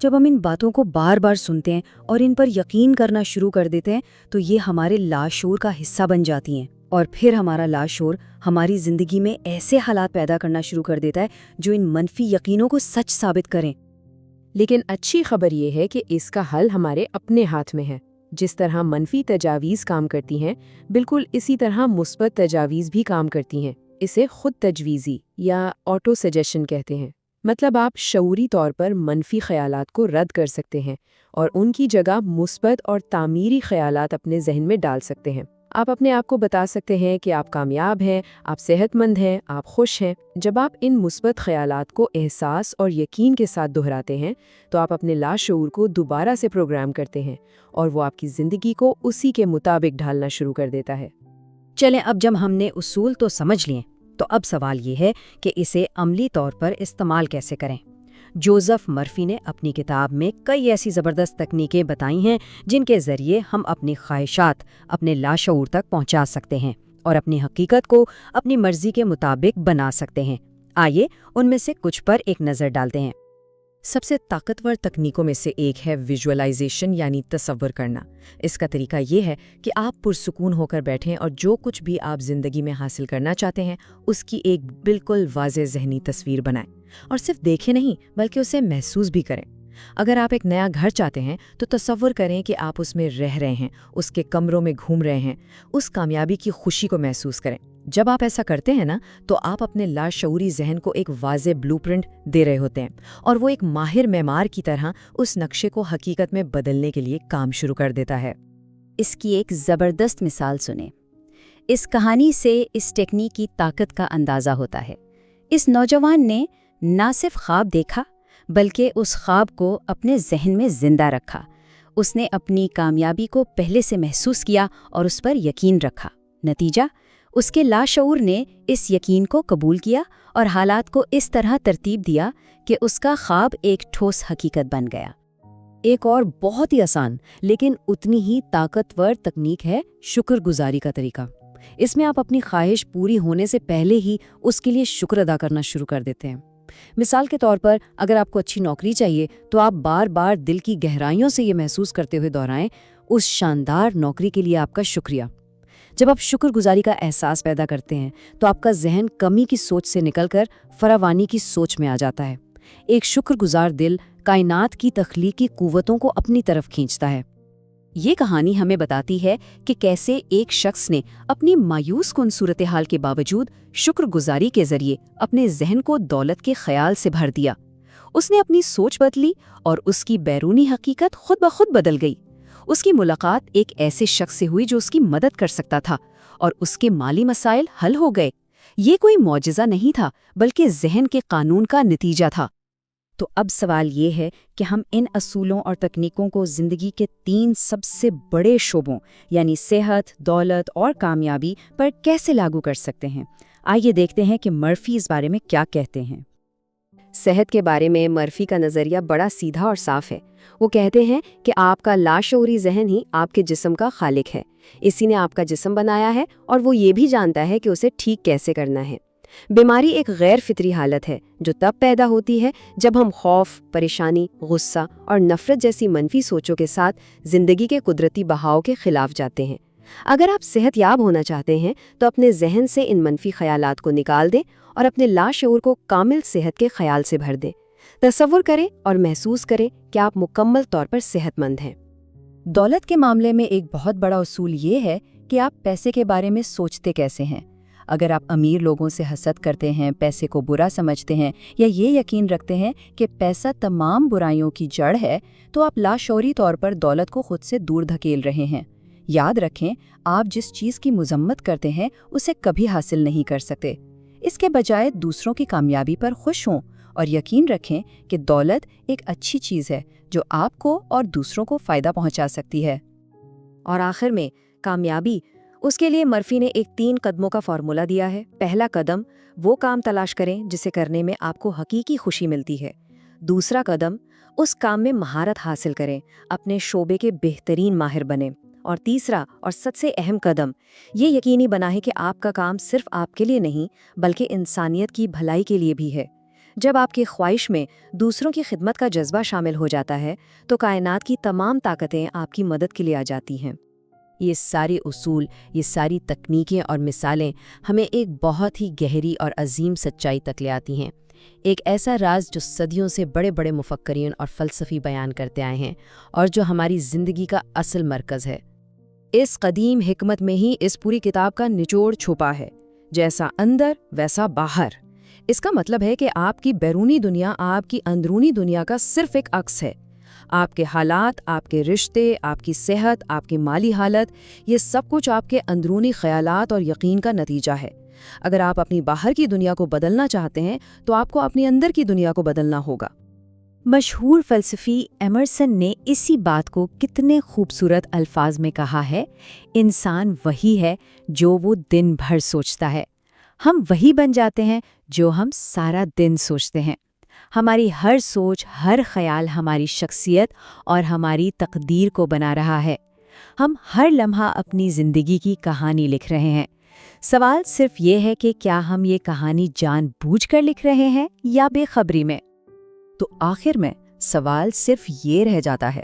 جب ہم ان باتوں کو بار بار سنتے ہیں اور ان پر یقین کرنا شروع کر دیتے ہیں تو یہ ہمارے لاشعور کا حصہ بن جاتی ہیں، اور پھر ہمارا لاشعور ہماری زندگی میں ایسے حالات پیدا کرنا شروع کر دیتا ہے جو ان منفی یقینوں کو سچ ثابت کریں۔ لیکن اچھی خبر یہ ہے کہ اس کا حل ہمارے اپنے ہاتھ میں ہے۔ جس طرح منفی تجاویز کام کرتی ہیں، بالکل اسی طرح مثبت تجاویز بھی کام کرتی ہیں۔ اسے خود تجویزی یا آٹو سجیشن کہتے ہیں۔ مطلب آپ شعوری طور پر منفی خیالات کو رد کر سکتے ہیں اور ان کی جگہ مثبت اور تعمیری خیالات اپنے ذہن میں ڈال سکتے ہیں۔ آپ اپنے آپ کو بتا سکتے ہیں کہ آپ کامیاب ہیں، آپ صحت مند ہیں، آپ خوش ہیں۔ جب آپ ان مثبت خیالات کو احساس اور یقین کے ساتھ دہراتے ہیں تو آپ اپنے لاشعور کو دوبارہ سے پروگرام کرتے ہیں اور وہ آپ کی زندگی کو اسی کے مطابق ڈھالنا شروع کر دیتا ہے۔ چلیں، اب جب ہم نے اصول تو سمجھ لیے تو اب سوال یہ ہے کہ اسے عملی طور پر استعمال کیسے کریں۔ جوزف مرفی نے اپنی کتاب میں کئی ایسی زبردست تکنیکیں بتائی ہیں جن کے ذریعے ہم اپنی خواہشات اپنے لاشعور تک پہنچا سکتے ہیں اور اپنی حقیقت کو اپنی مرضی کے مطابق بنا سکتے ہیں۔ آئیے ان میں سے کچھ پر ایک نظر ڈالتے ہیں۔ سب سے طاقتور تکنیکوں میں سے ایک ہے ویژوئلائزیشن یعنی تصور کرنا۔ اس کا طریقہ یہ ہے کہ آپ پرسکون ہو کر بیٹھیں اور جو کچھ بھی آپ زندگی میں حاصل کرنا چاہتے ہیں اس کی ایک بالکل واضح ذہنی تصویر بنائیں، اور صرف دیکھیں نہیں بلکہ اسے محسوس بھی کریں۔ اگر آپ ایک نیا گھر چاہتے ہیں تو تصور کریں کہ آپ اس میں رہ رہے ہیں، اس کے کمروں میں گھوم رہے ہیں، اس کامیابی کی خوشی کو محسوس کریں۔ جب آپ ایسا کرتے ہیں نا تو آپ اپنے لاشعوری ذہن کو ایک واضح بلو پرنٹ دے رہے ہوتے ہیں، اور وہ ایک ماہر معمار کی طرح اس نقشے کو حقیقت میں بدلنے کے لیے کام شروع کر دیتا ہے۔ اس کی ایک زبردست مثال سنیں۔ اس کہانی سے اس ٹیکنیک کی طاقت کا اندازہ ہوتا ہے۔ اس نوجوان نے نہ صرف خواب دیکھا بلکہ اس خواب کو اپنے ذہن میں زندہ رکھا۔ اس نے اپنی کامیابی کو پہلے سے محسوس کیا اور اس پر یقین رکھا۔ نتیجہ، اس کے لاشعور نے اس یقین کو قبول کیا اور حالات کو اس طرح ترتیب دیا کہ اس کا خواب ایک ٹھوس حقیقت بن گیا۔ ایک اور بہت ہی آسان لیکن اتنی ہی طاقتور تکنیک ہے شکر گزاری کا طریقہ۔ اس میں آپ اپنی خواہش پوری ہونے سے پہلے ہی اس کے لیے شکر ادا کرنا شروع کر دیتے ہیں۔ مثال کے طور پر اگر آپ کو اچھی نوکری چاہیے تو آپ بار بار دل کی گہرائیوں سے یہ محسوس کرتے ہوئے دہرائیں، اس شاندار نوکری کے لیے آپ کا شکریہ۔ جب آپ شکر گزاری کا احساس پیدا کرتے ہیں تو آپ کا ذہن کمی کی سوچ سے نکل کر فراوانی کی سوچ میں آ جاتا ہے۔ ایک شکر گزار دل کائنات کی تخلیقی قوتوں کو اپنی طرف کھینچتا ہے۔ یہ کہانی ہمیں بتاتی ہے کہ کیسے ایک شخص نے اپنی مایوس کن صورتحال کے باوجود شکر گزاری کے ذریعے اپنے ذہن کو دولت کے خیال سے بھر دیا۔ اس نے اپنی سوچ بدلی اور اس کی بیرونی حقیقت خود بخود بدل گئی۔ اس کی ملاقات ایک ایسے شخص سے ہوئی جو اس کی مدد کر سکتا تھا اور اس کے مالی مسائل حل ہو گئے۔ یہ کوئی معجزہ نہیں تھا بلکہ ذہن کے قانون کا نتیجہ تھا۔ تو اب سوال یہ ہے کہ ہم ان اصولوں اور تکنیکوں کو زندگی کے 3 سب سے بڑے شعبوں یعنی صحت، دولت اور کامیابی پر کیسے لاگو کر سکتے ہیں؟ آئیے دیکھتے ہیں کہ مرفی اس بارے میں کیا کہتے ہیں۔ صحت کے بارے میں مرفی کا نظریہ بڑا سیدھا اور صاف ہے۔ وہ کہتے ہیں کہ آپ کا لاشعوری ذہن ہی آپ کے جسم کا خالق ہے۔ اسی نے آپ کا جسم بنایا ہے اور وہ یہ بھی جانتا ہے کہ اسے ٹھیک کیسے کرنا ہے۔ بیماری ایک غیر فطری حالت ہے جو تب پیدا ہوتی ہے جب ہم خوف، پریشانی، غصہ اور نفرت جیسی منفی سوچوں کے ساتھ زندگی کے قدرتی بہاؤ کے خلاف جاتے ہیں۔ اگر آپ صحت یاب ہونا چاہتے ہیں تو اپنے ذہن سے ان منفی خیالات کو نکال دیں اور اپنے لاشعور کو کامل صحت کے خیال سے بھر دیں۔ تصور کریں اور محسوس کریں کہ آپ مکمل طور پر صحت مند ہیں۔ دولت کے معاملے میں ایک بہت بڑا اصول یہ ہے کہ آپ پیسے کے بارے میں سوچتے کیسے ہیں۔ اگر آپ امیر لوگوں سے حسد کرتے ہیں، پیسے کو برا سمجھتے ہیں یا یہ یقین رکھتے ہیں کہ پیسہ تمام برائیوں کی جڑ ہے تو آپ لاشعوری طور پر دولت کو خود سے دور دھکیل رہے ہیں۔ یاد رکھیں، آپ جس چیز کی مذمت کرتے ہیں اسے کبھی حاصل نہیں کر سکتے۔ اس کے بجائے دوسروں کی کامیابی پر خوش ہوں اور یقین رکھیں کہ دولت ایک اچھی چیز ہے جو آپ کو اور دوسروں کو فائدہ پہنچا سکتی ہے۔ اور آخر میں کامیابی، اس کے لیے مرفی نے ایک 3 قدموں کا فارمولہ دیا ہے۔ پہلا قدم، وہ کام تلاش کریں جسے کرنے میں آپ کو حقیقی خوشی ملتی ہے۔ دوسرا قدم، اس کام میں مہارت حاصل کریں، اپنے شعبے کے بہترین ماہر بنیں۔ اور تیسرا اور سب سے اہم قدم، یہ یقینی بنائیں کہ آپ کا کام صرف آپ کے لیے نہیں بلکہ انسانیت کی بھلائی کے لیے بھی ہے۔ جب آپ کی خواہش میں دوسروں کی خدمت کا جذبہ شامل ہو جاتا ہے تو کائنات کی تمام طاقتیں آپ کی مدد کے لیے آ جاتی ہیں۔ یہ سارے اصول، یہ ساری تکنیکیں اور مثالیں ہمیں ایک بہت ہی گہری اور عظیم سچائی تک لے آتی ہیں، ایک ایسا راز جو صدیوں سے بڑے بڑے مفکرین اور فلسفی بیان کرتے آئے ہیں اور جو ہماری زندگی کا اصل مرکز ہے۔ اس قدیم حکمت میں ہی اس پوری کتاب کا نچوڑ چھپا ہے، جیسا اندر ویسا باہر۔ اس کا مطلب ہے کہ آپ کی بیرونی دنیا آپ کی اندرونی دنیا کا صرف ایک عکس ہے۔ آپ کے حالات، آپ کے رشتے، آپ کی صحت، آپ کی مالی حالت، یہ سب کچھ آپ کے اندرونی خیالات اور یقین کا نتیجہ ہے۔ اگر آپ اپنی باہر کی دنیا کو بدلنا چاہتے ہیں تو آپ کو اپنی اندر کی دنیا کو بدلنا ہوگا۔ مشہور فلسفی ایمرسن نے اسی بات کو کتنے خوبصورت الفاظ میں کہا ہے، انسان وہی ہے جو وہ دن بھر سوچتا ہے۔ ہم وہی بن جاتے ہیں جو ہم سارا دن سوچتے ہیں۔ ہماری ہر سوچ، ہر خیال ہماری شخصیت اور ہماری تقدیر کو بنا رہا ہے۔ ہم ہر لمحہ اپنی زندگی کی کہانی لکھ رہے ہیں۔ سوال صرف یہ ہے کہ کیا ہم یہ کہانی جان بوجھ کر لکھ رہے ہیں یا بے خبری میں؟ تو آخر میں سوال صرف یہ رہ جاتا ہے،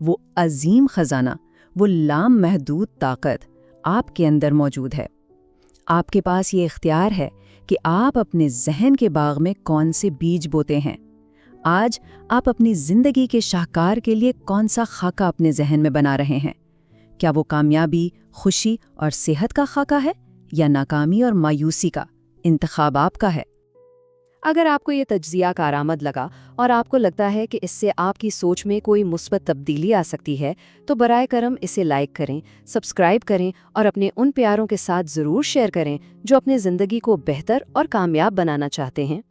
وہ عظیم خزانہ، وہ لامحدود طاقت آپ کے اندر موجود ہے۔ آپ کے پاس یہ اختیار ہے کہ آپ اپنے ذہن کے باغ میں کون سے بیج بوتے ہیں۔ آج آپ اپنی زندگی کے شاہکار کے لیے کون سا خاکہ اپنے ذہن میں بنا رہے ہیں؟ کیا وہ کامیابی، خوشی اور صحت کا خاکہ ہے یا ناکامی اور مایوسی کا؟ انتخاب آپ کا ہے۔ اگر آپ کو یہ تجزیہ کارآمد لگا اور آپ کو لگتا ہے کہ اس سے آپ کی سوچ میں کوئی مثبت تبدیلی آ سکتی ہے تو برائے کرم اسے لائک کریں، سبسکرائب کریں اور اپنے ان پیاروں کے ساتھ ضرور شیئر کریں جو اپنے زندگی کو بہتر اور کامیاب بنانا چاہتے ہیں۔